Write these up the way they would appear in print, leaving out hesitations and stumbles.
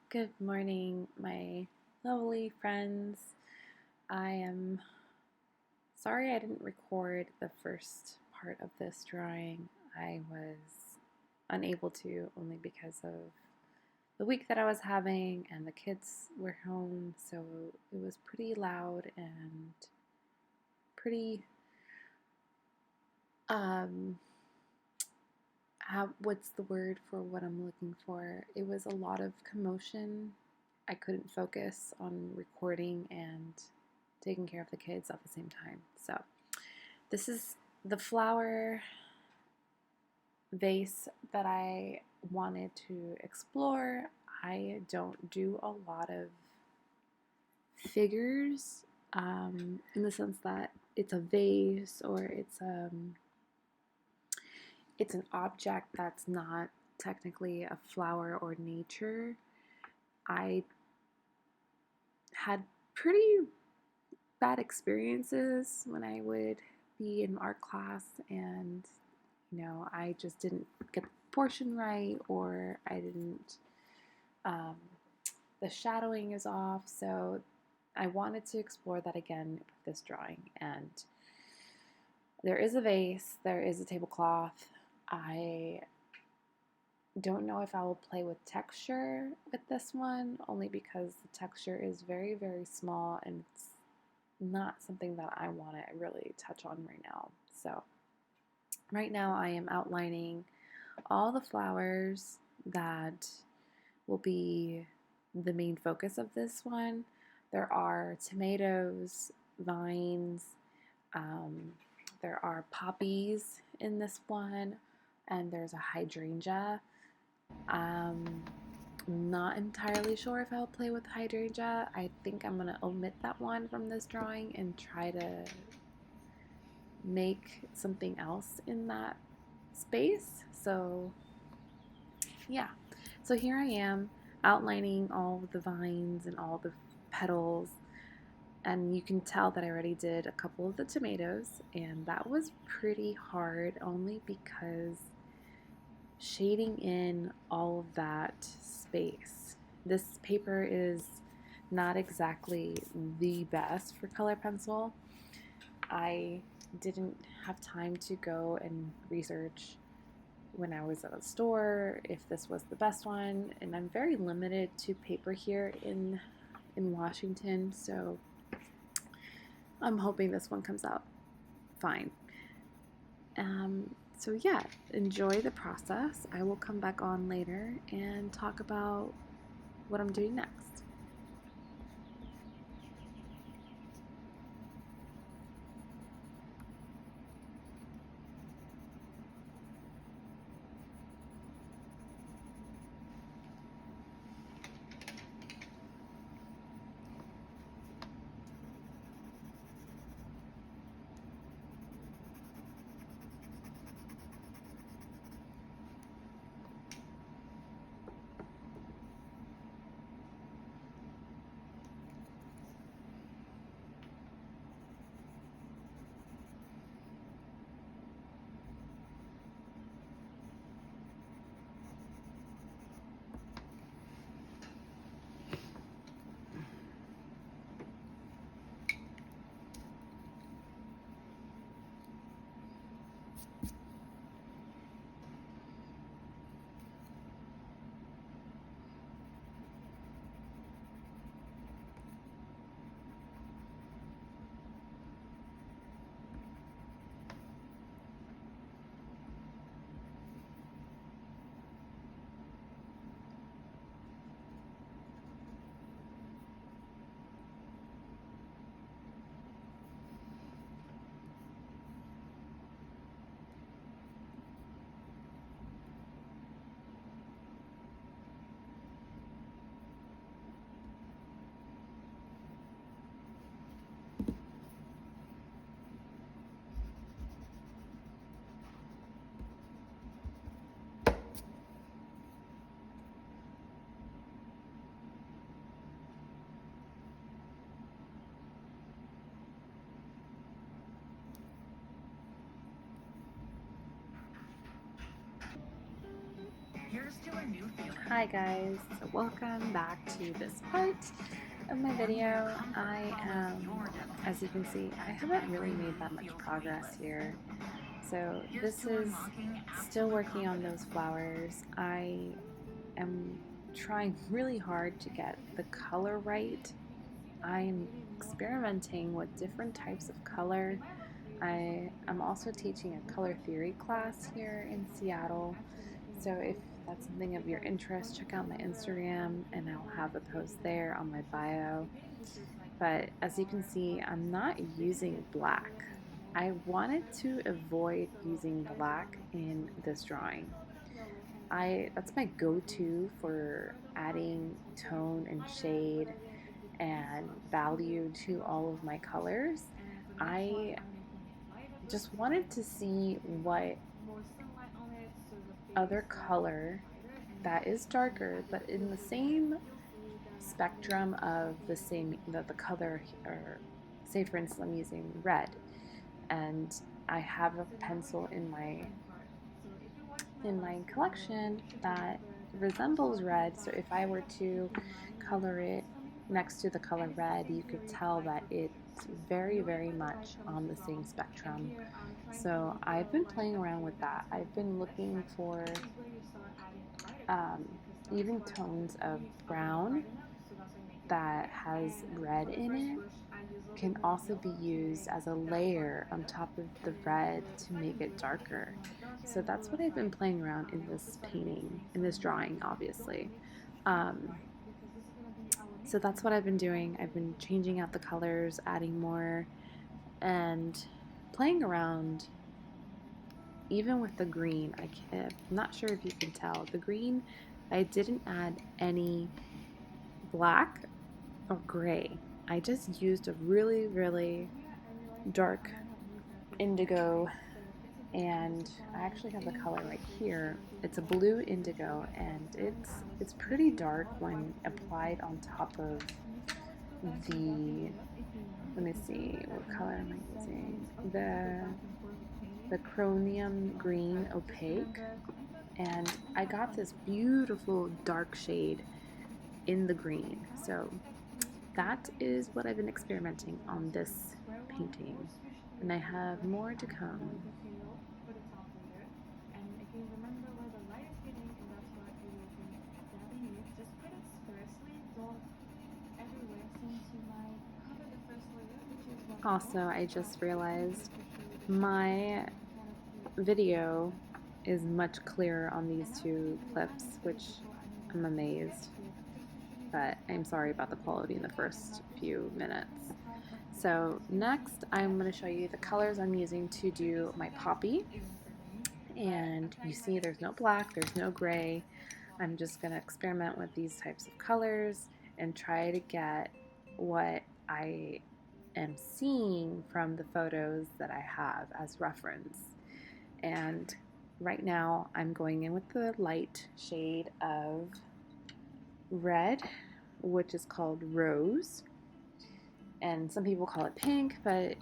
Good morning, my lovely friends. I am sorry I didn't record the first part of this drawing. I was unable to only because of the week that I was having and the kids were home, so it was pretty loud and pretty um what's the word for what I'm looking for? It was a lot of commotion. I couldn't focus on recording and taking care of the kids at the same time. So, this is the flower vase that I wanted to explore. I don't do a lot of figures in the sense that it's a vase or it's an object that's not technically a flower or nature. I had pretty bad experiences when I would be in art class and I just didn't get the proportion right, or I didn't um, the shadowing is off. So I wanted to explore that again with this drawing. And there is a vase, there is a tablecloth. I don't know if I will play with texture with this one, only because the texture is very, very small and it's not something that I want to really touch on right now. So right now I am outlining all the flowers that will be the main focus of this one. There are tomatoes, vines, um, there are poppies in this one, and there's a hydrangea. Um, I'm not entirely sure if I'll play with hydrangea. I think I'm going to omit that one from this drawing and try to make something else in that space. So yeah, so here I am outlining all of the vines and all the petals, and you can tell that I already did a couple of the tomatoes, and that was pretty hard only because shading in all of that space. This paper is not exactly the best for color pencil. I didn't have time to go and research when I was at a store if this was the best one, and I'm very limited to paper here in Washington, so I'm hoping this one comes out fine. So yeah, enjoy the process. I will come back on later and talk about what I'm doing next. Hi guys, so welcome back to this part of my video. As you can see, I haven't really made that much progress here. So this is still working on those flowers. I am trying really hard to get the color right. I'm experimenting with different types of color. I am also teaching a color theory class here in Seattle. So if that's something of your interest, check out my Instagram and I'll have a post there on my bio. But as you can see, I'm not using black. I wanted to avoid using black in this drawing. That's my go-to for adding tone and shade and value to all of my colors. I just wanted to see what other color that is darker but in the same spectrum of the color, or say for instance I'm using red and I have a pencil in my collection that resembles red, so if I were to color it next to the color red, you could tell that it's very much on the same spectrum. So I've been playing around with that. I've been looking for even tones of brown that has red in it can also be used as a layer on top of the red to make it darker. So that's what I've been playing around in this painting, in this drawing, obviously. So that's what I've been doing. I've been changing out the colors, adding more, and playing around even with the green. I'm not sure if you can tell. The green, I didn't add any black or gray. I just used a really dark indigo, and I actually have the color right here. It's a blue indigo, and it's pretty dark when applied on top of the, let me see, what color am I using? The chromium green opaque, and I got this beautiful dark shade in the green. So that is what I've been experimenting on this painting, and I have more to come. Also, I just realized my video is much clearer on these two clips, which I'm amazed, but I'm sorry about the quality in the first few minutes. So next I'm going to show you the colors I'm using to do my poppy, and you see there's no black, there's no gray. I'm just going to experiment with these types of colors and try to get what I am seeing from the photos that I have as reference. And right now I'm going in with the light shade of red, which is called rose, and some people call it pink, but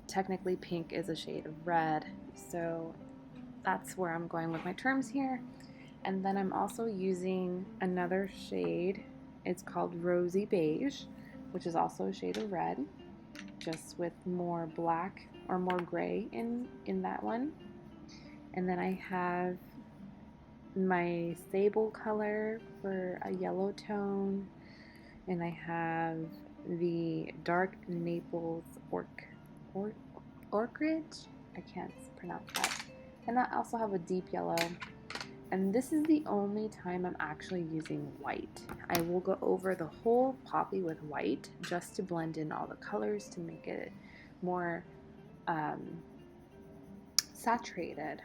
technically pink is a shade of red. So that's where I'm going with my terms here. And then I'm also using another shade. It's called Rosy Beige, which is also a shade of red, just with more black or more gray in that one. And then I have my sable color for a yellow tone, and I have the dark Naples orchid. I can't pronounce that. And I also have a deep yellow. And this is the only time I'm actually using white. I will go over the whole poppy with white just to blend in all the colors to make it more saturated.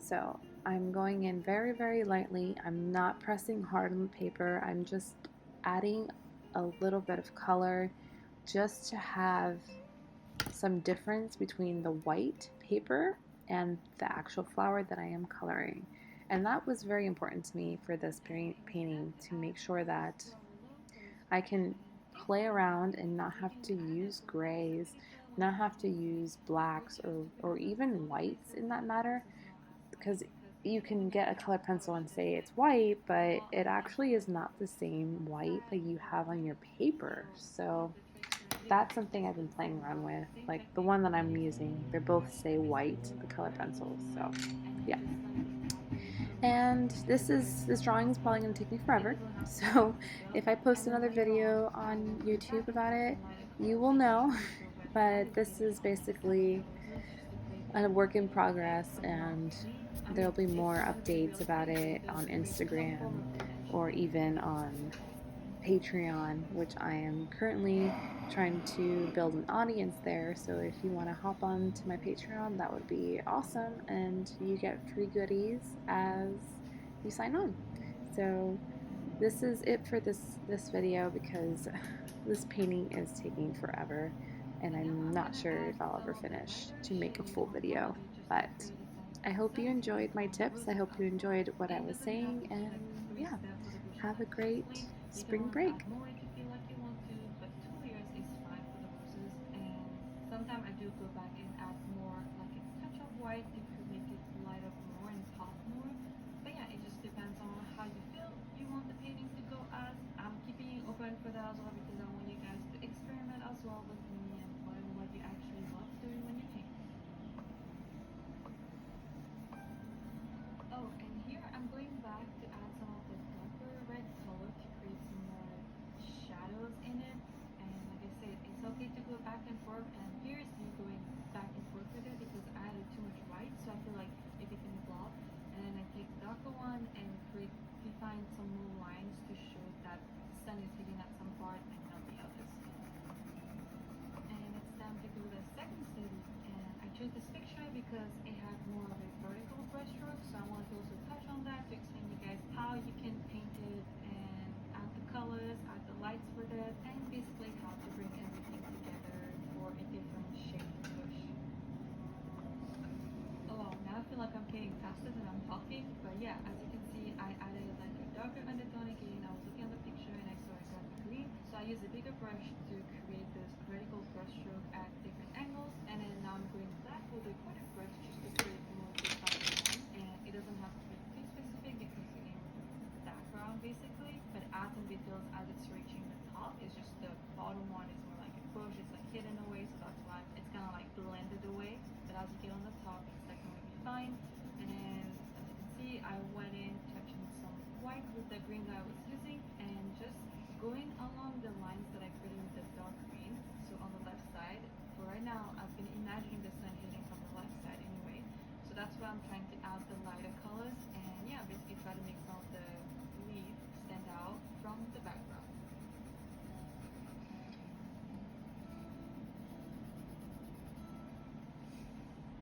So I'm going in very lightly. I'm not pressing hard on the paper. I'm just adding a little bit of color just to have some difference between the white paper and the actual flower that I am coloring. And that was very important to me for this painting, to make sure that I can play around and not have to use grays, not have to use blacks or even whites in that matter, because you can get a colored pencil and say it's white, but it actually is not the same white that you have on your paper. So that's something I've been playing around with. Like the one that I'm using, they both say white, the color pencils. So yeah. And this drawing is probably going to take me forever. So if I post another video on YouTube about it, you will know. But this is basically a work in progress, and there'll be more updates about it on Instagram or even on Patreon, which I am currently trying to build an audience there. So if you want to hop on to my Patreon, that would be awesome, and you get free goodies as you sign on. So this is it for this video because this painting is taking forever, and I'm not sure if I'll ever finish to make a full video. But I hope you enjoyed my tips. I hope you enjoyed what I was saying, and yeah, have a great spring break. Sometimes I do go back and add more, like a touch of white to make it light up more and pop more. But yeah, it just depends on how you feel you want the painting to go as. I'm keeping it open for that as well because I want you guys to experiment as well with me and learn what you actually love doing when you paint. Oh, and here I'm going back to add some of the darker red color to create some more shadows in it. And like I said, it's okay to go back and forth, and here's me going back and forth with it because I added too much white, so I feel like it became blob. And then I take the darker one and define some more lines to show that the sun is hitting at some part and not the others. And it's time to do the second study. And I chose this picture because it had more of a vertical brushstroke, so I wanted to also touch on that to explain to you guys how you can paint it and add the colors, add the lights with it, and basically how to bring everything together for a different shape push. Oh wow, now I feel like I'm painting faster than I'm talking, but yeah, as you can see, I added like a darker undertone again. I was looking at the picture and I saw a darker green, so I used a bigger brush to create this vertical brush stroke at different angles, and then now I'm going back with a pointed brush just to create more defined lines. And it doesn't have to be too specific because again, the background basically, but add some details as it's reaching the top. It's just the bottom one is more like a push, it's like hidden away, so that's why it's kind of like blended away. But as you get on the top, it's definitely fine. And then as you can see, I went in touching some white with the green that I was using and just going along the lines that I created with the dark green. So on the left side, for right now, I've been imagining the sun hitting from the left side anyway. So that's why I'm trying to add